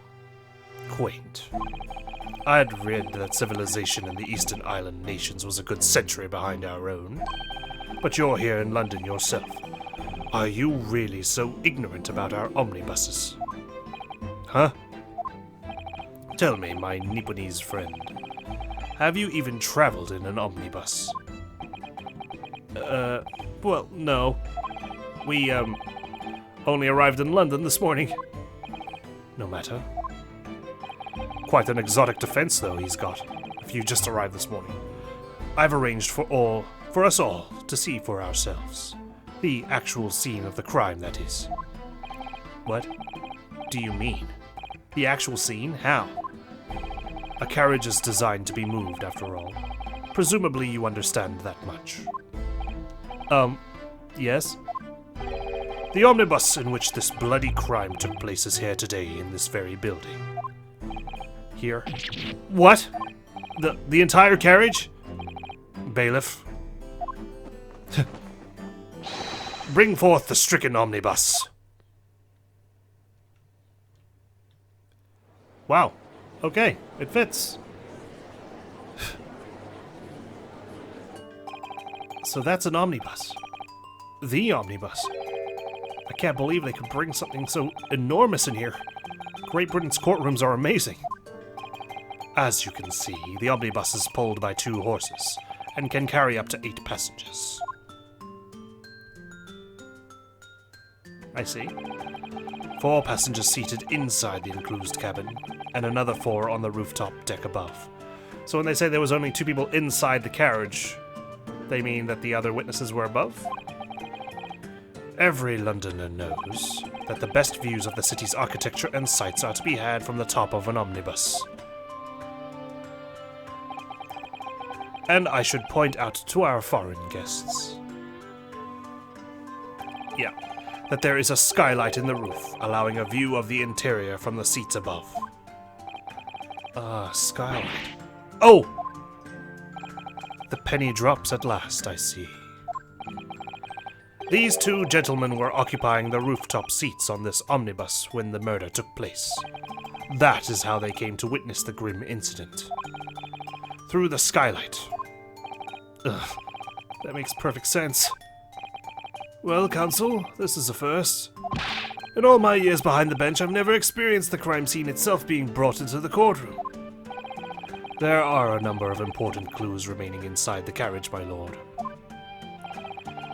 quaint. I'd read that civilization in the Eastern Island nations was a good century behind our own. But you're here in London yourself. Are you really so ignorant about our omnibuses? Huh? Tell me, my Nipponese friend, have you even traveled in an omnibus? Well, no. We, only arrived in London this morning. No matter. Quite an exotic defense, though, he's got, if you just arrived this morning. I've arranged for us all to see for ourselves. The actual scene of the crime, that is. What do you mean? The actual scene? How? A carriage is designed to be moved, after all. Presumably you understand that much. Yes? The omnibus in which this bloody crime took place is here today in this very building. Here? What? The entire carriage? Bailiff. Bring forth the stricken omnibus. Wow. Okay, it fits. So that's an omnibus. The omnibus. I can't believe they could bring something so enormous in here. Great Britain's courtrooms are amazing. As you can see, the omnibus is pulled by 2 horses and can carry up to 8 passengers. I see. 4 passengers seated inside the enclosed cabin, and another 4 on the rooftop deck above. So when they say there was only 2 people inside the carriage, they mean that the other witnesses were above? Every Londoner knows that the best views of the city's architecture and sights are to be had from the top of an omnibus. And I should point out to our foreign guests, that there is a skylight in the roof, allowing a view of the interior from the seats above. Ah, skylight. Oh! The penny drops at last, I see. These 2 gentlemen were occupying the rooftop seats on this omnibus when the murder took place. That is how they came to witness the grim incident. Through the skylight. Ugh, that makes perfect sense. Well, counsel, this is a first. In all my years behind the bench, I've never experienced the crime scene itself being brought into the courtroom. There are a number of important clues remaining inside the carriage, my lord.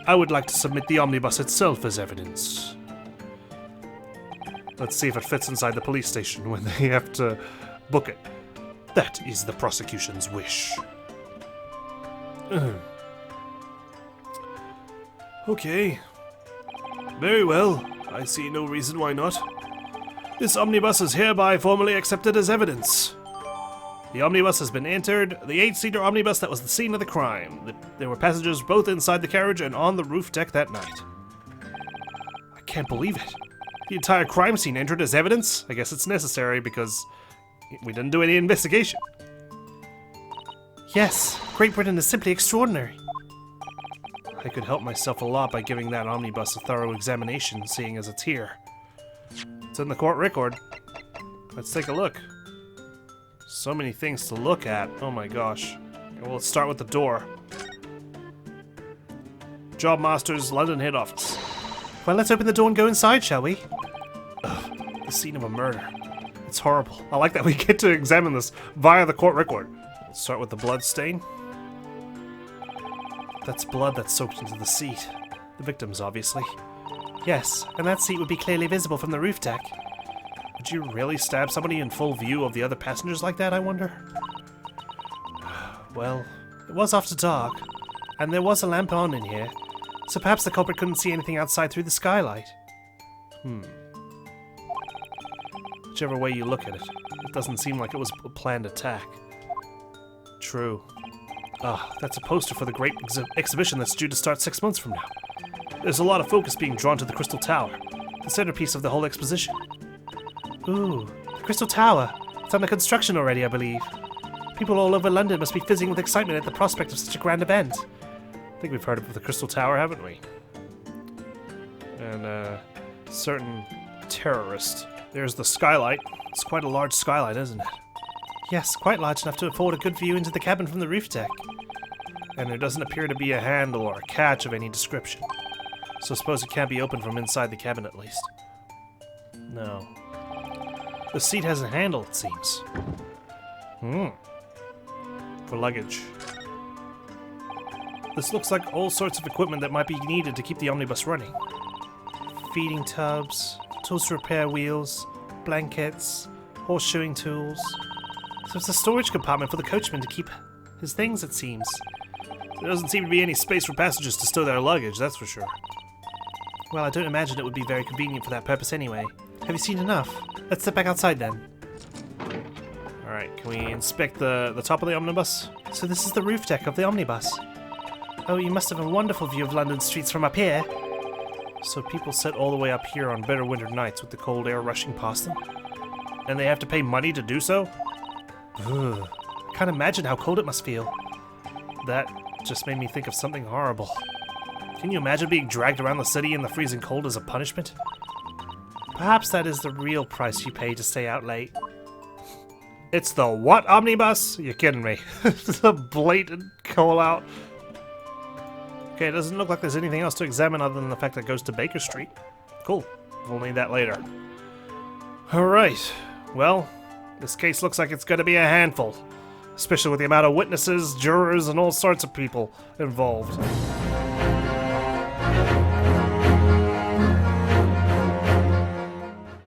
I would like to submit the omnibus itself as evidence. Let's see if it fits inside the police station when they have to book it. That is the prosecution's wish. Okay. Very well. I see no reason why not. This omnibus is hereby formally accepted as evidence. The omnibus has been entered, the 8-seater omnibus that was the scene of the crime. There were passengers both inside the carriage and on the roof deck that night. I can't believe it. The entire crime scene entered as evidence? I guess it's necessary because we didn't do any investigation. Yes, Great Britain is simply extraordinary. I could help myself a lot by giving that omnibus a thorough examination, seeing as it's here. It's in the court record. Let's take a look. So many things to look at. Oh my gosh. Well, let's start with the door. Job Masters, London head office. Well, let's open the door and go inside, shall we? Ugh, the scene of a murder. It's horrible. I like that we get to examine this via the court record. Let's start with the blood stain. That's blood that's soaked into the seat. The victim's, obviously. Yes, and that seat would be clearly visible from the roof deck. Would you really stab somebody in full view of the other passengers like that, I wonder? Well, it was after dark, and there was a lamp on in here, so perhaps the culprit couldn't see anything outside through the skylight. Whichever way you look at it, it doesn't seem like it was a planned attack. True. Ah, that's a poster for the great exhibition that's due to start 6 months from now. There's a lot of focus being drawn to the Crystal Tower, the centerpiece of the whole exposition. Ooh, the Crystal Tower. It's under construction already, I believe. People all over London must be fizzing with excitement at the prospect of such a grand event. I think we've heard of the Crystal Tower, haven't we? And a certain terrorist. There's the skylight. It's quite a large skylight, isn't it? Yes, quite large enough to afford a good view into the cabin from the roof deck. And there doesn't appear to be a handle or a catch of any description. So suppose it can't be opened from inside the cabin at least. No. The seat has a handle, it seems. For luggage. This looks like all sorts of equipment that might be needed to keep the omnibus running. Feeding tubs, tools to repair wheels, blankets, horseshoeing tools. So it's a storage compartment for the coachman to keep his things, it seems. There doesn't seem to be any space for passengers to stow their luggage, that's for sure. Well, I don't imagine it would be very convenient for that purpose anyway. Have you seen enough? Let's step back outside then. Alright, can we inspect the top of the omnibus? So this is the roof deck of the omnibus. Oh, you must have a wonderful view of London streets from up here. So people sit all the way up here on bitter winter nights with the cold air rushing past them? And they have to pay money to do so? Ugh. Can't imagine how cold it must feel. That just made me think of something horrible. Can you imagine being dragged around the city in the freezing cold as a punishment? Perhaps that is the real price you pay to stay out late. It's the what omnibus? You're kidding me. It's a blatant call out. Okay, it doesn't look like there's anything else to examine other than the fact that it goes to Baker Street. Cool. We'll need that later. Alright. Well, this case looks like it's going to be a handful. Especially with the amount of witnesses, jurors, and all sorts of people involved.